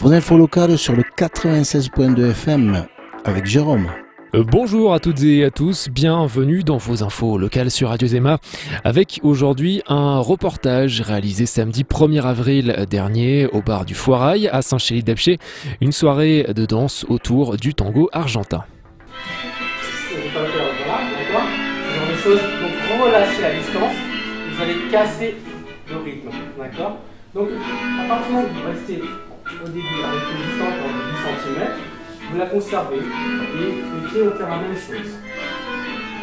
Vos infos locales sur le 96.2 FM avec Jérôme. Bonjour à toutes et à tous, bienvenue dans vos infos locales sur Radio Zema avec aujourd'hui un reportage réalisé samedi 1er avril dernier au bar du Foirail à Saint-Chély-d'Apcher, une soirée de danse autour du tango argentin. Voilà, d'accord. Ce genre de choses, donc relâchez la distance, vous allez casser le rythme, d'accord. Donc à partir du moment où vous restez au début avec une distance de 10 cm, vous la conservez et les pieds vont faire la même chose.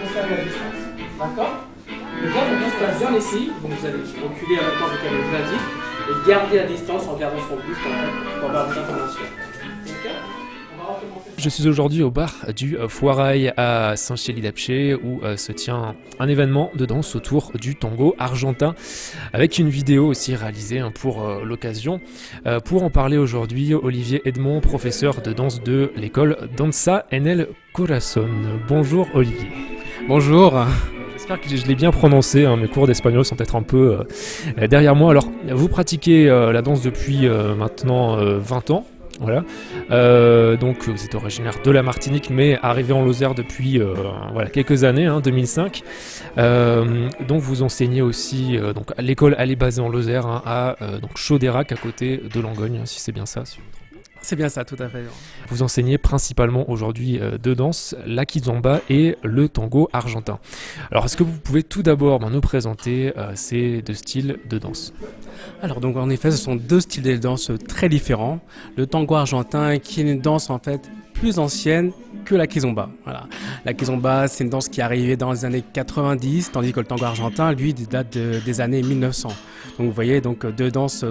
Conservez la distance, d'accord. Donc là, quand tout se passe bien ici, donc vous allez reculer en même temps que vous l'avez dit et garder la distance en gardant son buste pour avoir des informations. Okay. Je suis aujourd'hui au bar du Foirail à Saint-Chély-d'Apcher où se tient un événement de danse autour du tango argentin avec une vidéo aussi réalisée pour l'occasion. Pour en parler aujourd'hui, Olivier Edmond, professeur de danse de l'école Danza en el Corazón. Bonjour Olivier. Bonjour. J'espère que je l'ai bien prononcé, mes cours d'espagnol sont peut-être un peu derrière moi. Alors, vous pratiquez la danse depuis maintenant 20 ans. Voilà. Donc vous êtes originaire de la Martinique mais arrivé en Lozère depuis quelques années, 2005. Donc vous enseignez aussi, donc l'école elle est basée en Lozère à donc Chaudérac à côté de Langogne, si c'est bien ça. C'est bien ça, tout à fait. Vous enseignez principalement aujourd'hui de danse, la kizomba et le tango argentin. Alors est-ce que vous pouvez tout d'abord nous présenter ces deux styles de danse ? Alors donc en effet ce sont deux styles de danse très différents. Le tango argentin qui est une danse en fait plus ancienne que la kizomba. Voilà. La kizomba c'est une danse qui est arrivée dans les années 90 tandis que le tango argentin lui date des années 1900. Donc vous voyez donc deux danses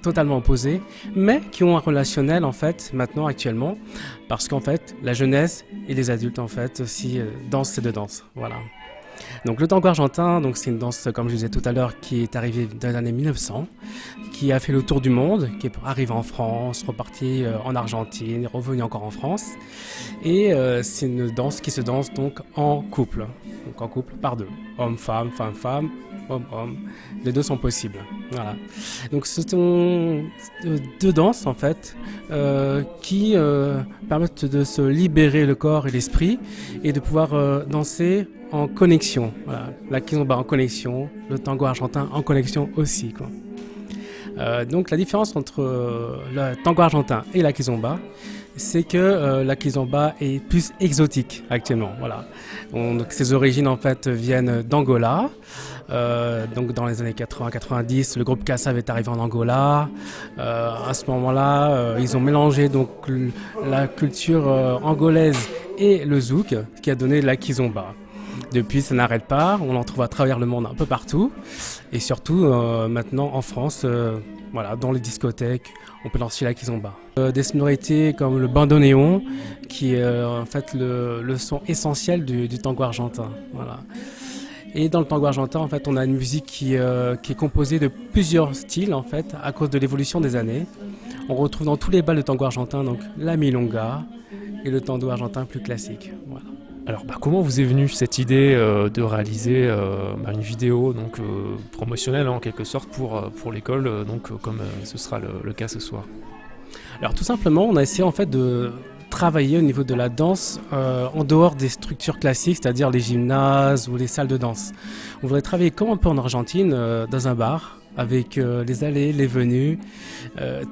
totalement opposées, mais qui ont un relationnel en fait maintenant actuellement, parce qu'en fait la jeunesse et les adultes en fait aussi dansent ces deux danses. Voilà. Donc le tango argentin, donc c'est une danse comme je disais tout à l'heure qui est arrivée dans les années 1900, qui a fait le tour du monde, qui est arrivé en France, reparti en Argentine, revenu encore en France, et c'est une danse qui se danse donc en couple par deux, homme-femme, femme-femme. Homme. Les deux sont possibles. Voilà. Donc ce sont deux danses en fait qui permettent de se libérer le corps et l'esprit et de pouvoir danser en connexion. Voilà. La kizomba en connexion, le tango argentin en connexion aussi, quoi. Donc la différence entre le tango argentin et la kizomba, c'est que la kizomba est plus exotique actuellement. Voilà. Donc ses origines en fait viennent d'Angola. Donc dans les années 80-90, le groupe Kassav est arrivé en Angola. À ce moment-là, ils ont mélangé donc la culture angolaise et le zouk, qui a donné la kizomba. Depuis, ça n'arrête pas. On en trouve à travers le monde un peu partout. Et surtout, maintenant, en France, dans les discothèques, on peut danser la kizomba. Des sonorités comme le bandoneon, qui est en fait le son essentiel du tango argentin. Voilà. Et dans le tango argentin, en fait, on a une musique qui est composée de plusieurs styles, en fait, à cause de l'évolution des années. On retrouve dans tous les bals de tango argentin, donc la milonga et le tango argentin plus classique. Voilà. Alors comment vous est venue cette idée de réaliser une vidéo donc, promotionnelle en quelque sorte pour l'école, comme ce sera le cas ce soir ? Alors tout simplement, on a essayé en fait de travailler au niveau de la danse en dehors des structures classiques, c'est-à-dire les gymnases ou les salles de danse. On voudrait travailler comme un peu en Argentine, dans un bar, avec les allées, les venues,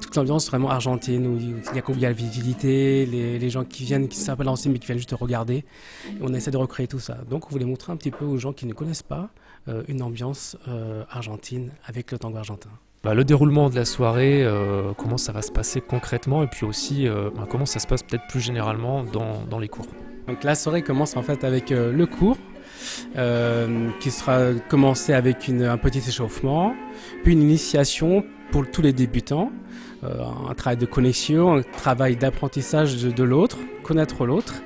toute l'ambiance vraiment argentine où il y a la visibilité, les gens qui viennent, qui savent pas danser mais qui viennent juste regarder. Et on essaie de recréer tout ça. Donc on voulait montrer un petit peu aux gens qui ne connaissent pas une ambiance argentine avec le tango argentin. Le déroulement de la soirée, comment ça va se passer concrètement et puis aussi comment ça se passe peut-être plus généralement dans les cours. Donc la soirée commence en fait avec le cours qui sera commencé avec un petit échauffement, puis une initiation pour tous les débutants, un travail de connexion, un travail d'apprentissage de l'autre, connaître l'autre.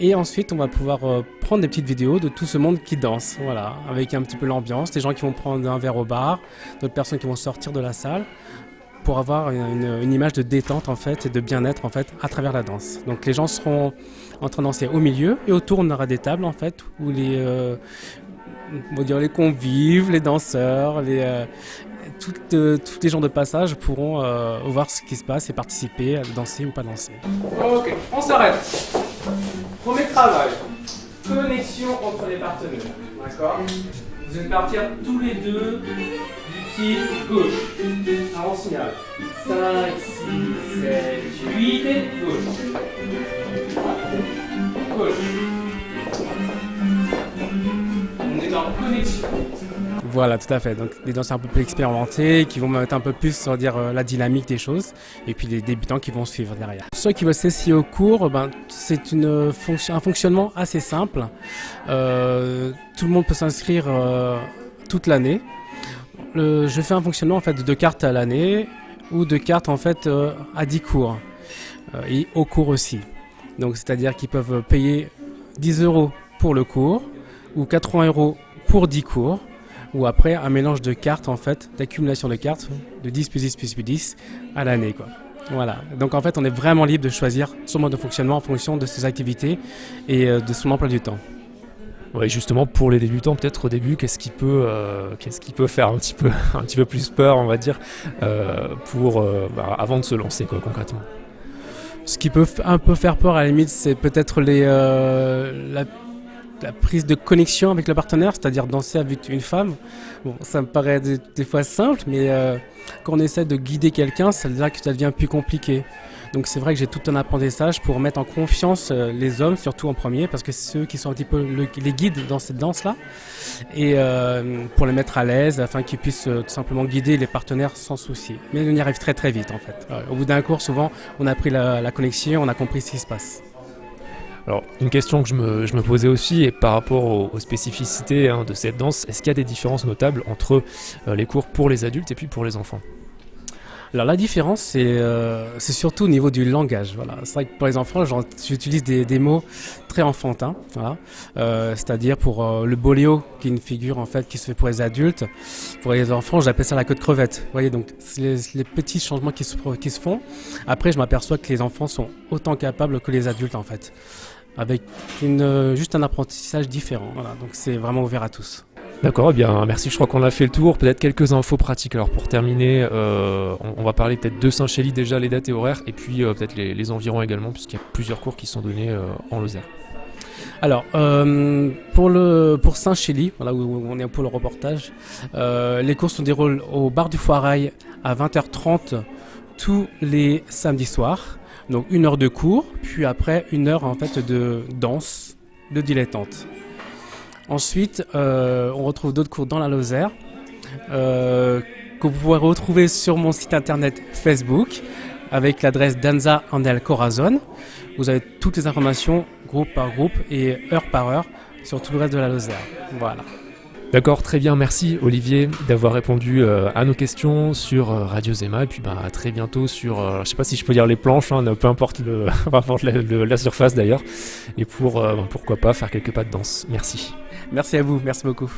Et ensuite, on va pouvoir prendre des petites vidéos de tout ce monde qui danse, voilà, avec un petit peu l'ambiance, des gens qui vont prendre un verre au bar, d'autres personnes qui vont sortir de la salle pour avoir une image de détente en fait et de bien-être en fait à travers la danse. Donc les gens seront en train de danser au milieu et autour on aura des tables en fait où les convives, les danseurs, tous les gens de passage pourront voir ce qui se passe et participer, danser ou pas danser. Ok, on s'arrête. Premier travail. Connexion entre les partenaires. D'accord? Vous allez partir tous les deux du pied gauche. Alors on signale. 5, 6, 7, 8 et gauche. Gauche. On est en connexion. Voilà, tout à fait. Donc des danseurs un peu plus expérimentés qui vont mettre un peu plus sur la dynamique des choses et puis les débutants qui vont suivre derrière. Pour ceux qui veulent s'essayer au cours, c'est un fonctionnement assez simple. Tout le monde peut s'inscrire toute l'année. Je fais un fonctionnement en fait de 2 cartes à l'année ou 2 cartes en fait à 10 cours et au cours aussi. Donc c'est-à-dire qu'ils peuvent payer 10 € pour le cours ou 80 € pour 10 cours. Ou après un mélange de cartes en fait, d'accumulation de cartes, de 10 plus 10 plus 10 à l'année quoi. Voilà, donc en fait on est vraiment libre de choisir son mode de fonctionnement en fonction de ses activités et de son emploi du temps. Ouais, justement pour les débutants, peut-être au début, qu'est-ce qui peut faire un petit peu plus peur, on va dire, avant de se lancer quoi, concrètement. Ce qui peut un peu faire peur à la limite, c'est peut-être la prise de connexion avec le partenaire, c'est-à-dire danser avec une femme. Bon, ça me paraît des fois simple, mais quand on essaie de guider quelqu'un, ça veut dire que ça devient plus compliqué. Donc c'est vrai que j'ai tout un apprentissage pour mettre en confiance les hommes, surtout en premier, parce que c'est eux qui sont un petit peu les guides dans cette danse-là, et pour les mettre à l'aise, afin qu'ils puissent tout simplement guider les partenaires sans souci. Mais on y arrive très très vite en fait. Au bout d'un cours, souvent, on a pris la connexion, on a compris ce qui se passe. Alors, une question que je me posais aussi, et par rapport aux spécificités de cette danse, est-ce qu'il y a des différences notables entre les cours pour les adultes et puis pour les enfants ? Alors la différence, c'est surtout au niveau du langage. Voilà. C'est vrai que pour les enfants, j'utilise des mots très enfantins. Voilà. C'est-à-dire pour le boléo, qui est une figure en fait qui se fait pour les adultes. Pour les enfants, j'appelle ça la queue de crevette. Vous voyez, donc c'est les petits changements qui se font. Après, je m'aperçois que les enfants sont autant capables que les adultes en fait, avec juste un apprentissage différent. Voilà. Donc c'est vraiment ouvert à tous. D'accord, eh bien merci, je crois qu'on a fait le tour. Peut-être quelques infos pratiques. Alors pour terminer, on va parler peut-être de Saint-Chély déjà, les dates et horaires, et puis peut-être les environs également, puisqu'il y a plusieurs cours qui sont donnés en Lozère. Alors, pour Saint-Chély, voilà, où on est pour le reportage, les cours se déroulent au bar du Foirail à 20h30 tous les samedis soirs. Donc 1 heure de cours, puis après 1 heure en fait de danse, de dilettante. Ensuite, on retrouve d'autres cours dans la Lozère que vous pourrez retrouver sur mon site internet Facebook avec l'adresse Danza Andel Corazon. Vous avez toutes les informations groupe par groupe et heure par heure sur tout le reste de la Lozère. Voilà. D'accord, très bien, merci Olivier d'avoir répondu à nos questions sur Radio Zema, et puis à très bientôt sur, je ne sais pas si je peux dire les planches, peu importe la surface d'ailleurs, et pourquoi pas faire quelques pas de danse. Merci. Merci à vous, merci beaucoup.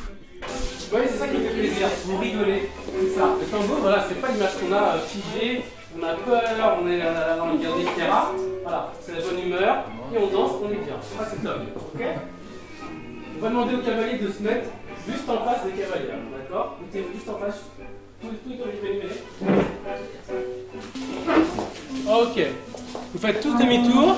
Oui, c'est ça qui me fait plaisir, vous rigolez, c'est ça. Le tango, voilà, c'est pas l'image qu'on a figée, on a peur, on est dans le garde etc. Voilà, c'est la bonne humeur, et on danse, on est bien. Ça c'est top, ok? On va demander aux cavaliers de se mettre juste en face des cavaliers, d'accord? Mettez-vous juste en face, tout est Ok, vous faites tous demi-tour.